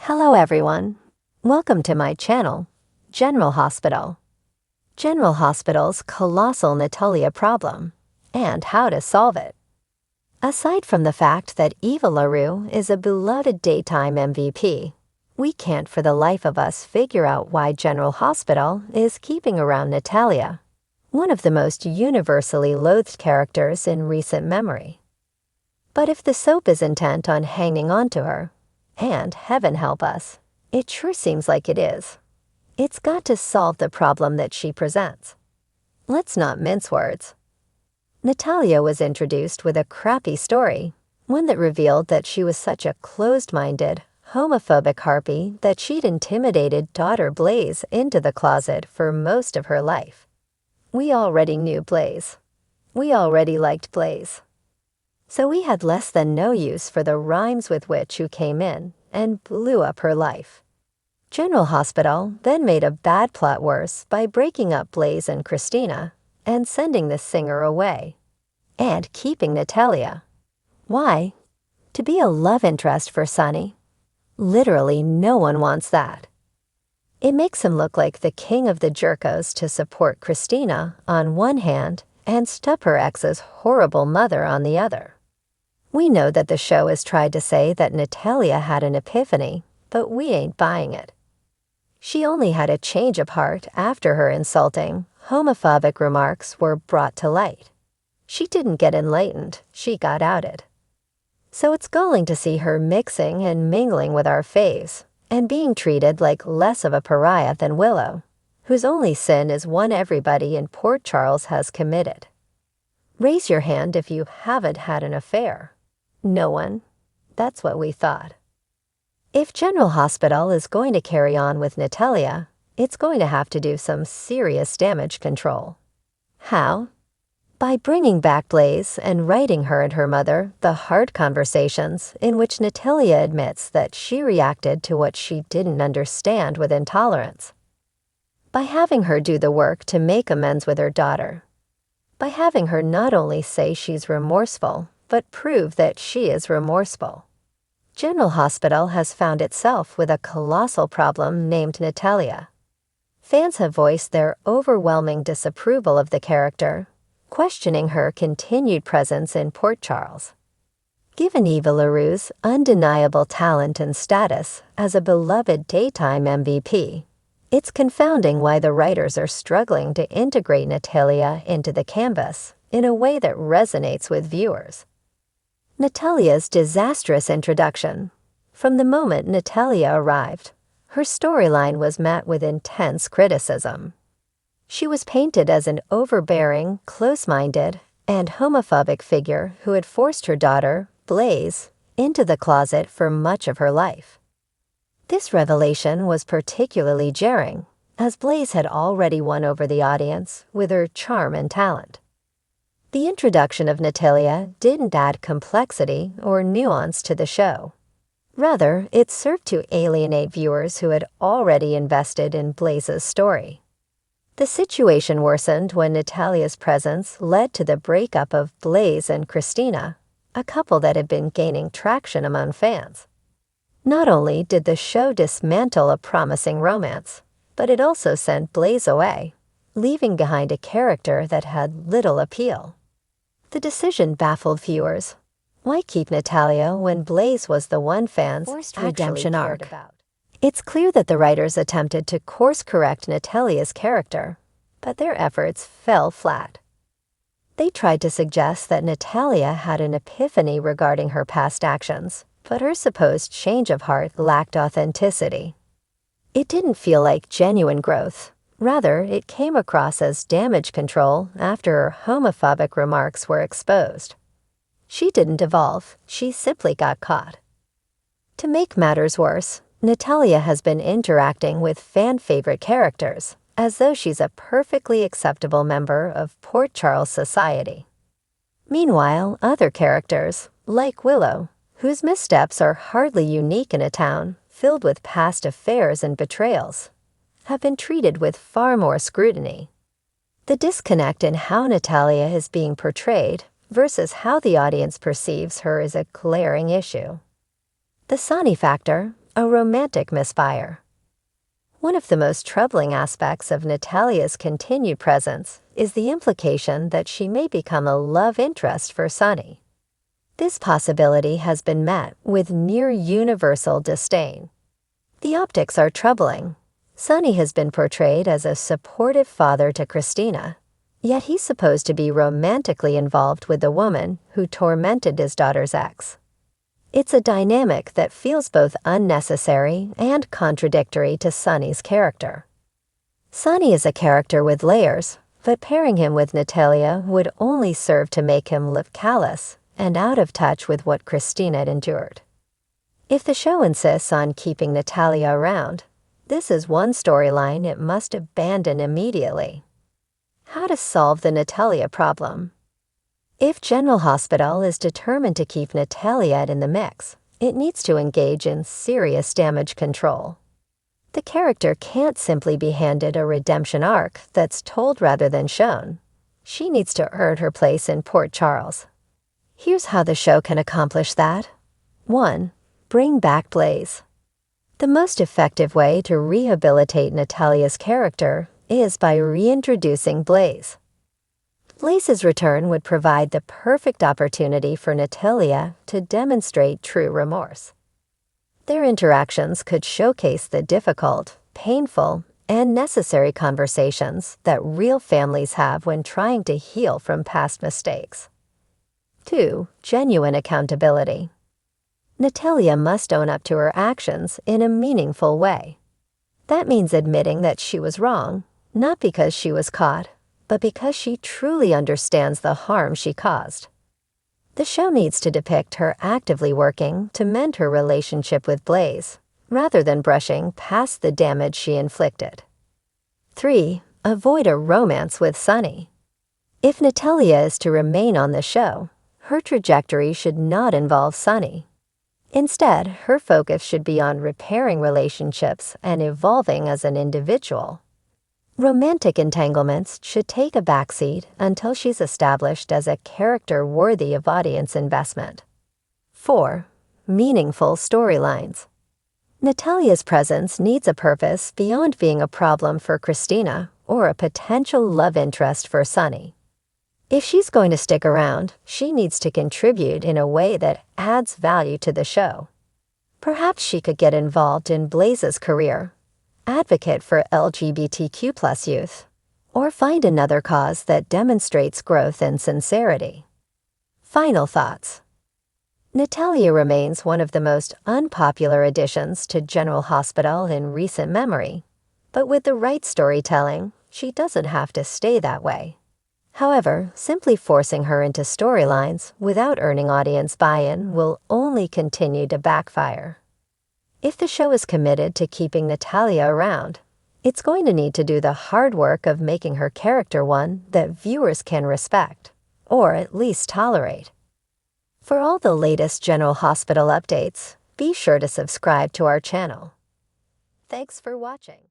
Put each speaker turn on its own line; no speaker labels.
Hello everyone. Welcome to my channel, General Hospital. General Hospital's Colossal Natalia problem, and how to solve it. Aside from the fact that Eva LaRue is a beloved daytime MVP, we can't for the life of us figure out why General Hospital is keeping around Natalia, one of the most universally loathed characters in recent memory. But if the soap is intent on hanging on to her, and heaven help us, it sure seems like it is, it's got to solve the problem that she presents. Let's not mince words. Natalia was introduced with a crappy story, one that revealed that she was such a closed-minded, homophobic harpy that she'd intimidated daughter Blaze into the closet for most of her life. We already knew Blaze. We already liked Blaze. So we had less than no use for the rhymes with which who came in and blew up her life. General Hospital then made a bad plot worse by breaking up Blaze and Christina and sending the singer away. And keeping Natalia. Why? To be a love interest for Sonny. Literally no one wants that. It makes him look like the king of the jerkos to support Christina on one hand and stub her ex's horrible mother on the other. We know that the show has tried to say that Natalia had an epiphany, but we ain't buying it. She only had a change of heart after her insulting, homophobic remarks were brought to light. She didn't get enlightened, she got outed. So it's galling to see her mixing and mingling with our faves, and being treated like less of a pariah than Willow, whose only sin is one everybody in Port Charles has committed. Raise your hand if you haven't had an affair. No one. That's what we thought. If General Hospital is going to carry on with Natalia, it's going to have to do some serious damage control. How? By bringing back Blaze and writing her and her mother the hard conversations in which Natalia admits that she reacted to what she didn't understand with intolerance. By having her do the work to make amends with her daughter. By having her not only say she's remorseful, but prove that she is remorseful. General Hospital has found itself with a colossal problem named Natalia. Fans have voiced their overwhelming disapproval of the character, questioning her continued presence in Port Charles. Given Eva LaRue's undeniable talent and status as a beloved daytime MVP, it's confounding why the writers are struggling to integrate Natalia into the canvas in a way that resonates with viewers. Natalia's disastrous introduction. From the moment Natalia arrived, her storyline was met with intense criticism. She was painted as an overbearing, close-minded, and homophobic figure who had forced her daughter, Blaze, into the closet for much of her life. This revelation was particularly jarring, as Blaze had already won over the audience with her charm and talent. The introduction of Natalia didn't add complexity or nuance to the show. Rather, it served to alienate viewers who had already invested in Blaze's story. The situation worsened when Natalia's presence led to the breakup of Blaze and Christina, a couple that had been gaining traction among fans. Not only did the show dismantle a promising romance, but it also sent Blaze away, leaving behind a character that had little appeal. The decision baffled viewers. Why keep Natalia when Blaze was the one fans actually redemption arc about? It's clear that the writers attempted to course-correct Natalia's character, but their efforts fell flat. They tried to suggest that Natalia had an epiphany regarding her past actions, but her supposed change of heart lacked authenticity. It didn't feel like genuine growth. Rather, it came across as damage control after her homophobic remarks were exposed. She didn't evolve, she simply got caught. To make matters worse, Natalia has been interacting with fan-favorite characters, as though she's a perfectly acceptable member of Port Charles society. Meanwhile, other characters, like Willow, whose missteps are hardly unique in a town filled with past affairs and betrayals, have been treated with far more scrutiny. The disconnect in how Natalia is being portrayed versus how the audience perceives her is a glaring issue. The Sonny factor, a romantic misfire. One of the most troubling aspects of Natalia's continued presence is the implication that she may become a love interest for Sonny. This possibility has been met with near-universal disdain. The optics are troubling. Sonny has been portrayed as a supportive father to Christina, yet he's supposed to be romantically involved with the woman who tormented his daughter's ex. It's a dynamic that feels both unnecessary and contradictory to Sonny's character. Sonny is a character with layers, but pairing him with Natalia would only serve to make him look callous and out of touch with what Christina had endured. If the show insists on keeping Natalia around, this is one storyline it must abandon immediately. How to solve the Natalia problem? If General Hospital is determined to keep Natalia in the mix, it needs to engage in serious damage control. The character can't simply be handed a redemption arc that's told rather than shown. She needs to earn her place in Port Charles. Here's how the show can accomplish that. 1. Bring back Blaze. The most effective way to rehabilitate Natalia's character is by reintroducing Blaze. Blaze's return would provide the perfect opportunity for Natalia to demonstrate true remorse. Their interactions could showcase the difficult, painful, and necessary conversations that real families have when trying to heal from past mistakes. 2. Genuine accountability. Natalia must own up to her actions in a meaningful way. That means admitting that she was wrong, not because she was caught, but because she truly understands the harm she caused. The show needs to depict her actively working to mend her relationship with Blaze, rather than brushing past the damage she inflicted. 3. Avoid a romance with Sonny. If Natalia is to remain on the show, her trajectory should not involve Sonny. Instead, her focus should be on repairing relationships and evolving as an individual. Romantic entanglements should take a backseat until she's established as a character worthy of audience investment. 4. Meaningful storylines. Natalia's presence needs a purpose beyond being a problem for Christina or a potential love interest for Sonny. If she's going to stick around, she needs to contribute in a way that adds value to the show. Perhaps she could get involved in Blaze's career, advocate for LGBTQ+ youth, or find another cause that demonstrates growth and sincerity. Final thoughts. Natalia remains one of the most unpopular additions to General Hospital in recent memory, but with the right storytelling, she doesn't have to stay that way. However, simply forcing her into storylines without earning audience buy-in will only continue to backfire. If the show is committed to keeping Natalia around, it's going to need to do the hard work of making her character one that viewers can respect, or at least tolerate. For all the latest General Hospital updates, be sure to subscribe to our channel. Thanks for watching.